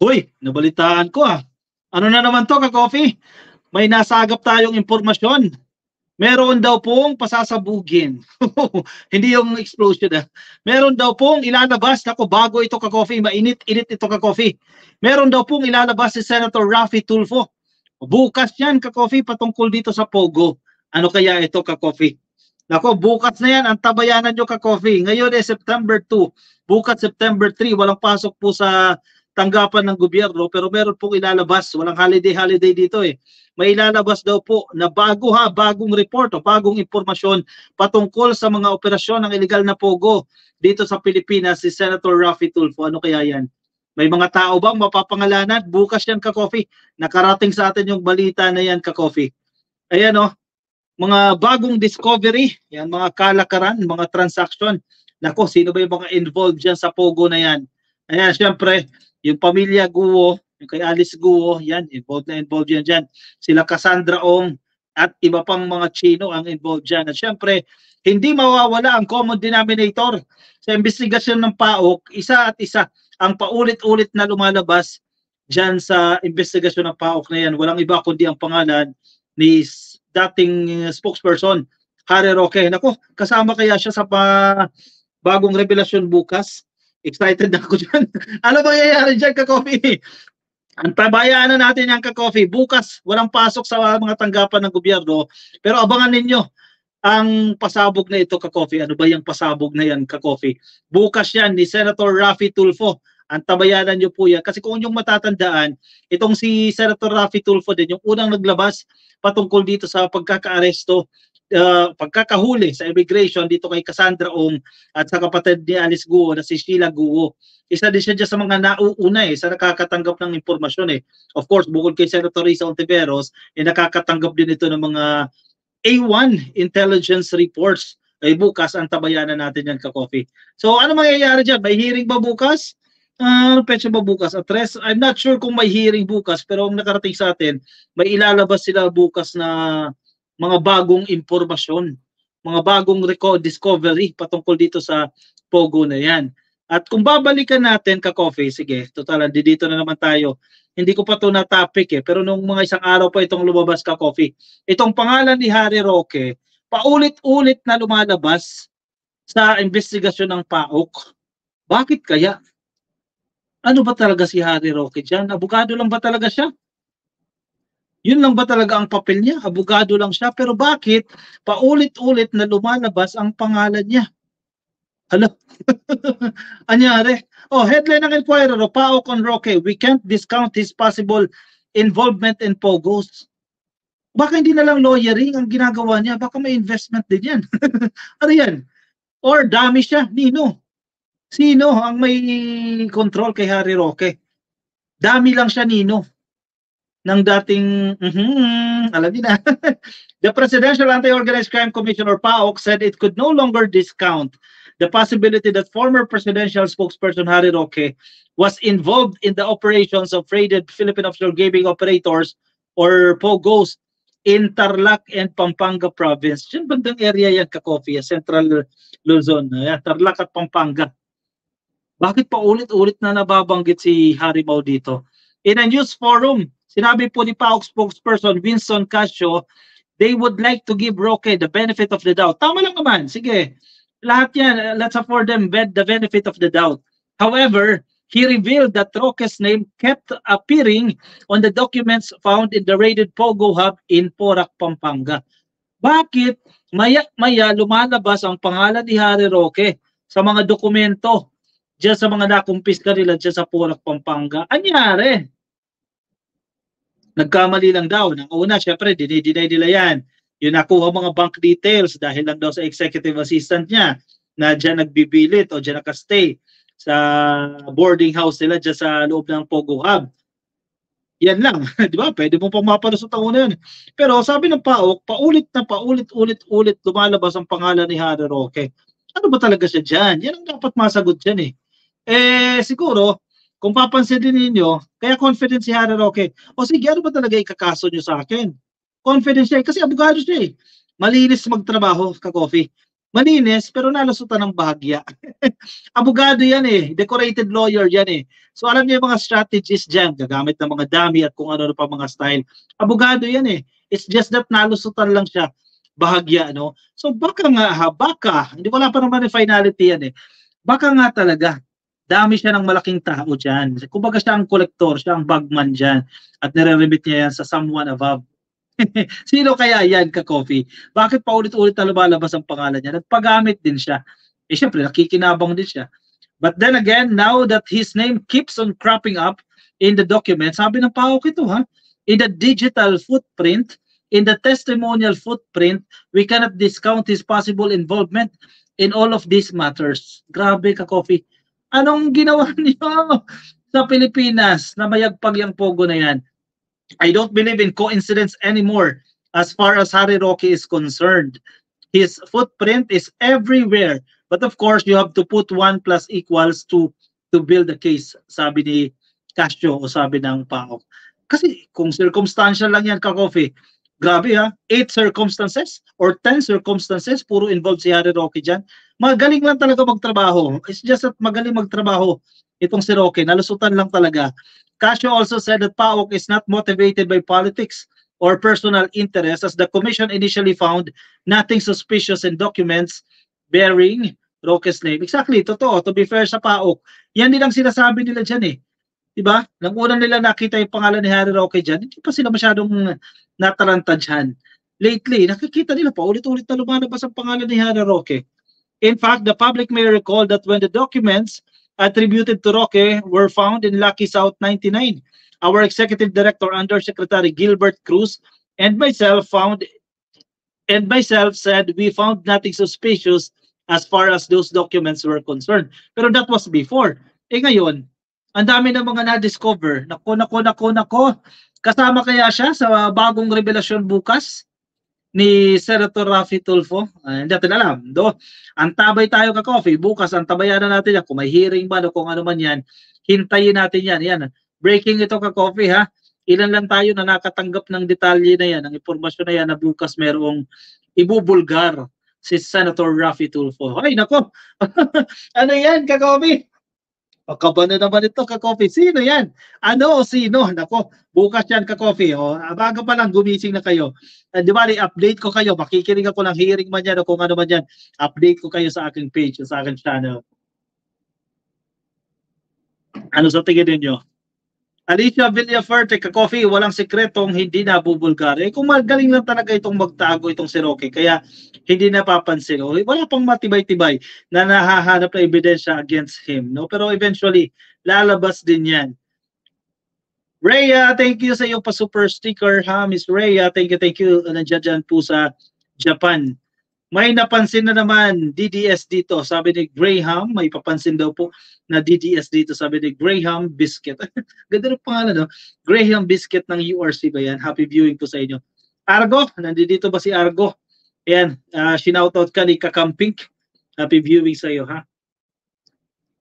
Hoy, nabalitaan ko ah. Ano na naman to, ka-coffee? May nasagap tayong impormasyon. Meron daw pong pasasabugin. Hindi yung explosion ah. Meron daw pong ilalabas, ako bago ito, ka-coffee, mainit-init ito, ka-coffee. Meron daw pong ilalabas si Senator Raffy Tulfo. Bukas yan, ka-coffee, patungkol dito sa Pogo. Ano kaya ito, ka-coffee? Nako, bukas na yan, ang tabayanan nyo, ka-coffee. Ngayon September 2, bukas September 3, walang pasok po sa tanggapan ng gobyerno, pero meron pong ilalabas, walang holiday dito eh. May ilalabas daw po na bagong report o bagong impormasyon patungkol sa mga operasyon ng illegal na Pogo dito sa Pilipinas, si Senator Raffy Tulfo. Ano kaya yan? May mga tao bang mapapangalanan? Bukas yan, ka-coffee. Nakarating sa atin yung balita na yan, ka-coffee. Ayan o, mga bagong discovery, yan, mga kalakaran, mga transaction. Nako, sino ba yung mga involved dyan sa Pogo na yan? Ayan, syempre, yung pamilya Guo, yung kay Alice Guo, yan, involved yan dyan. Sila Cassandra Ong at iba pang mga Chino ang involved dyan. At syempre, hindi mawawala ang common denominator sa investigasyon ng PAOK, isa at isa ang paulit-ulit na lumalabas dyan sa investigasyon ng PAOK na yan. Walang iba kundi ang pangalan ni dating spokesperson, Harry Roque. Nako, kasama kaya siya sa bagong revelasyon bukas? Excited na ako dyan. Ano ba mangyayari dyan, ka-coffee? Ang tabayanan natin yan, ka-coffee. Bukas, walang pasok sa mga tanggapan ng gobyerno. Pero abangan ninyo ang pasabog na ito, ka-coffee. Ano ba yung pasabog na yan, ka-coffee? Bukas yan ni Senator Raffy Tulfo. Ang tabayanan nyo po yan. Kasi kung yung matatandaan, itong si Senator Raffy Tulfo din, yung unang naglabas patungkol dito sa pagkakaaresto, pagkakahuli sa immigration dito kay Cassandra Ong at sa kapatid ni Alice Guo na si Sheila Guo. Isa din siya sa mga nauuna sa nakakatanggap ng impormasyon eh. Of course, bukod kay Senator Risa Ontiveros, nakakatanggap din ito ng mga A1 intelligence reports. Ay bukas ang tabayanan natin yan, ka-coffee. So ano mangyayari dyan? May hearing ba bukas? Ano petsa ba bukas? Address? I'm not sure kung may hearing bukas, pero ang nakarating sa atin, may ilalabas sila bukas na mga bagong impormasyon, mga bagong discovery patungkol dito sa Pogo na yan. At kung babalikan natin, ka-coffee, sige, total, dito na naman tayo. Hindi ko pa ito na topic pero nung mga isang araw pa itong lumabas, ka-coffee. Itong pangalan ni Harry Roque, paulit-ulit na lumalabas sa investigasyon ng PAOK. Bakit kaya? Ano ba talaga si Harry Roque dyan? Abogado lang ba talaga siya? Yun lang ba talaga ang papel niya? Abogado lang siya. Pero bakit paulit-ulit na lumalabas ang pangalan niya? Hala. Anyari? Oh, headline ng Inquirer, PAOK on Roque, we can't discount his possible involvement in Pogos. Baka hindi na lang lawyering ang ginagawa niya. Baka may investment din yan. Ano yan? Or dami siya. Nino? Sino ang may control kay Harry Roque? Dami lang siya, Nino. Ng dating, alam niyo na. The Presidential Anti-Organized Crime Commission or PAOK said it could no longer discount the possibility that former presidential spokesperson Harry Roque was involved in the operations of raided Philippine offshore gaming operators or POGOs in Tarlac and Pampanga province. Diyan bandang area yan, ka-coffee, Central Luzon, Tarlac at Pampanga. Bakit pa ulit-ulit na nababanggit si Harry Mau dito? In a news forum, sinabi po ni PAOK spokesperson Winston Casio, they would like to give Roque the benefit of the doubt. Tama lang naman, sige. Lahat yan, let's afford them the benefit of the doubt. However, he revealed that Roque's name kept appearing on the documents found in the raided Pogo Hub in Porac, Pampanga. Bakit maya-maya lumalabas ang pangalan ni Harry Roque sa mga dokumento diyan sa mga nakumpiska nila diyan sa Porac, Pampanga? Anyari? Nagkamali lang daw. Nang una, syempre, dinideny nila yan. Yung nakuha mga bank details dahil lang daw sa executive assistant niya na dyan nagbibilit o dyan nakastay sa boarding house nila dyan sa loob ng Pogo Hub. Yan lang. Di ba? Pwede mo pang mapalusot ang una yun. Pero sabi ng PAOK, paulit lumalabas ang pangalan ni Harry Roque. Ano ba talaga siya dyan? Yan ang dapat masagot dyan eh. Siguro, kung papansinin ninyo, kaya confident si Harry Roque. O sige, ano ba talaga ikakaso nyo sa akin? Confident siya kasi abogado siya eh. Malinis magtrabaho, ka-coffee. Malinis, pero nalusutan ng bahagya. Abogado yan eh, decorated lawyer yan eh. So alam niyo yung mga strategies dyan, gagamit ng mga dummy at kung ano pa mga style. Abogado yan eh. It's just that nalusutan lang siya, bahagya, no? So baka nga ha, baka, hindi wala pa naman yung finality yan eh. Baka nga talaga, dami siya ng malaking tao dyan. Kumbaga siya ang kolektor, siya ang bagman dyan. At nire-remit niya yan sa someone above. Sino kaya yan, ka-coffee? Bakit paulit-ulit na lumalabas ang pangalan niya? Nagpagamit din siya. Eh syempre, nakikinabang din siya. But then again, now that his name keeps on cropping up in the document, sabi ng PAOK ito ha, in the digital footprint, in the testimonial footprint, we cannot discount his possible involvement in all of these matters. Grabe, ka-coffee. Anong ginawa niyo sa Pilipinas na mayagpag yung pogo na yan? I don't believe in coincidence anymore as far as Harry Roque is concerned. His footprint is everywhere. But of course, you have to put 1 + equals to build a case, sabi ni Castro o sabi ng PAOK. Kasi kung circumstantial lang yan, ka-coffee, grabe ha, 8 circumstances or 10 circumstances, puro involved si Harry Roque dyan. Magaling lang talaga magtrabaho. It's just that magaling magtrabaho itong si Roque, nalusutan lang talaga. Casio also said that PAOK is not motivated by politics or personal interest as the commission initially found nothing suspicious in documents bearing Roque's name. Exactly, totoo. To be fair sa PAOK, yan din ang sinasabi nila dyan eh. Diba? Nang una nila nakita yung pangalan ni Harry Roque dyan, hindi pa sila masyadong nataranta dyan. Lately, nakikita nila pa, ulit-ulit na lumalabas ang pangalan ni Harry Roque. In fact, the public may recall that when the documents attributed to Roque were found in Lucky South 99. Our Executive Director, Undersecretary Gilbert Cruz, and myself said we found nothing suspicious as far as those documents were concerned. Pero that was before. Eh ngayon, ang dami ng mga na-discover. Nako. Kasama kaya siya sa bagong revelasyon bukas ni Senator Raffy Tulfo? Hindi natin alam. Antabay tayo, ka-coffee. Bukas, antabayan na natin yan. Kung may hearing ba o kung ano man yan, hintayin natin yan. Yan. Breaking ito, ka-coffee ha. Ilan lang tayo na nakatanggap ng detalye na yan, ng impormasyon na yan na bukas merong ibubulgar si Senator Raffy Tulfo. Ay, nako. Ano yan, ka-coffee? Pakaba na naman ito, ka-coffee. Sino yan? Ano o sino? Nako, bukas yan, ka-coffee. O, bago pa lang, gumising na kayo. Di ba, i-update ko kayo. Makikinig ako ng hearing man yan o kung ano man yan. Update ko kayo sa aking page, sa aking channel. Ano sa tingin ninyo? Alicia Villaferte, ka-coffee, walang sikretong hindi nabubulgar. Eh, kung magaling lang talaga itong magtago itong si Roque, kaya hindi napapansin. O, wala pang matibay-tibay na nahahanap na ebidensya against him. No? Pero eventually, lalabas din yan. Rhea, thank you sa iyong pa-super sticker ha, Miss Rhea. Thank you. Nandiyan dyan po sa Japan. May napansin na naman DDS dito. Sabi ni Graham, may papansin daw po na DDS dito. Sabi ni Graham Biscuit. Ganda ng pangalan, no? Graham Biscuit ng URC ba yan? Happy viewing po sa inyo. Argo, nandito ba si Argo? Ayan, sinoutout ka ni Kakampink. Happy viewing sa iyo, ha?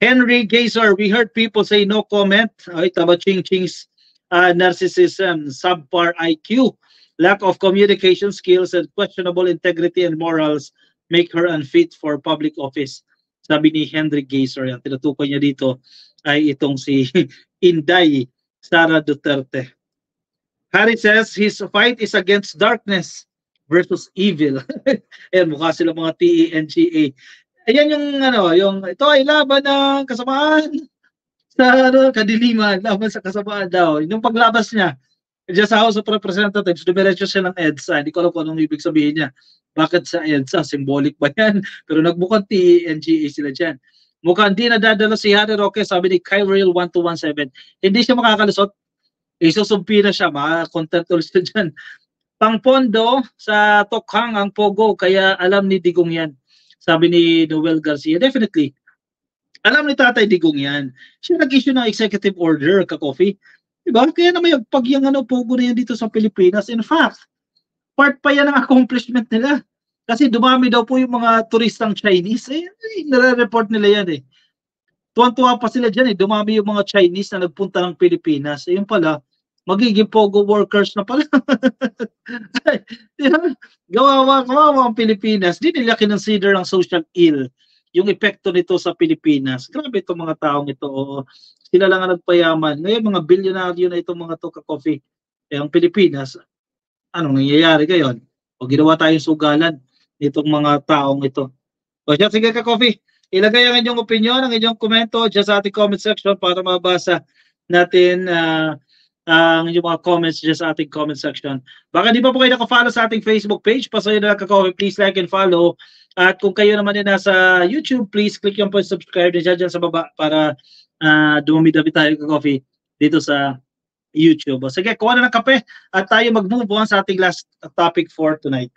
Henry Gazer, we heard people say no comment. Ay, tama, ching-ching's narcissism, subpar IQ. Lack of communication skills and questionable integrity and morals make her unfit for public office. Sabi ni Henry Gazer, ang tinutukoy niya dito ay itong si Inday Sara Duterte. Harry says his fight is against darkness versus evil. Ayan, mukha sila mga TENGA. Ayan yung yung ito ay laban ng kasamaan sa kadiliman, laban sa kasamaan daw. Yung paglabas niya diyan sa House of Representatives, dumiretso siya ng EDSA. Hindi ko alam kung anong ibig sabihin niya. Bakit sa EDSA? Symbolic ba yan? Pero nagbukang TNGA sila dyan. Mukhang hindi nadadala si Harry Roque, sabi ni Kyle Real 1217. Hindi siya makakalusot. Isusumpi na siya. Maka-content ulit siya dyan. Pangpondo sa Tokhang ang Pogo, kaya alam ni Digong yan. Sabi ni Noel Garcia. Definitely. Alam ni Tatay Digong yan. Siya nag-issue ng executive order, ka-coffee. Diba? Kaya na may pag yung pogo na yan dito sa Pilipinas. In fact, part pa yan ng accomplishment nila. Kasi dumami daw po yung mga turistang Chinese. Nare-report nila yan eh. Tuwan-tuwa pa sila dyan eh. Dumami yung mga Chinese na nagpunta ng Pilipinas. Yun pala, magiging pogo workers na pala. Kawawa ang Pilipinas. Di nila kinonsider ang social ill, yung epekto nito sa Pilipinas. Grabe itong mga taong ito. Sila lang ang nagpayaman. Ngayon, mga bilyonaryo na itong mga to ka-coffee. Ang Pilipinas, anong nangyayari ngayon? O ginawa tayong sugalan nitong mga taong ito. O siya, sige ka-coffee. Ilagay ang inyong opinion, ang inyong komento dyan sa ating comment section para mabasa natin ang inyong mga comments dyan sa ating comment section. Baka di pa po kayo naka-follow sa ating Facebook page, pasayo na lang ka-coffee, please like and follow. At kung kayo naman din nasa YouTube, please click yung subscribe dyan sa baba para dumami-dami tayo ka-coffee dito sa YouTube. O sige, kuha na ng kape at tayo mag-move on sa ating last topic for tonight.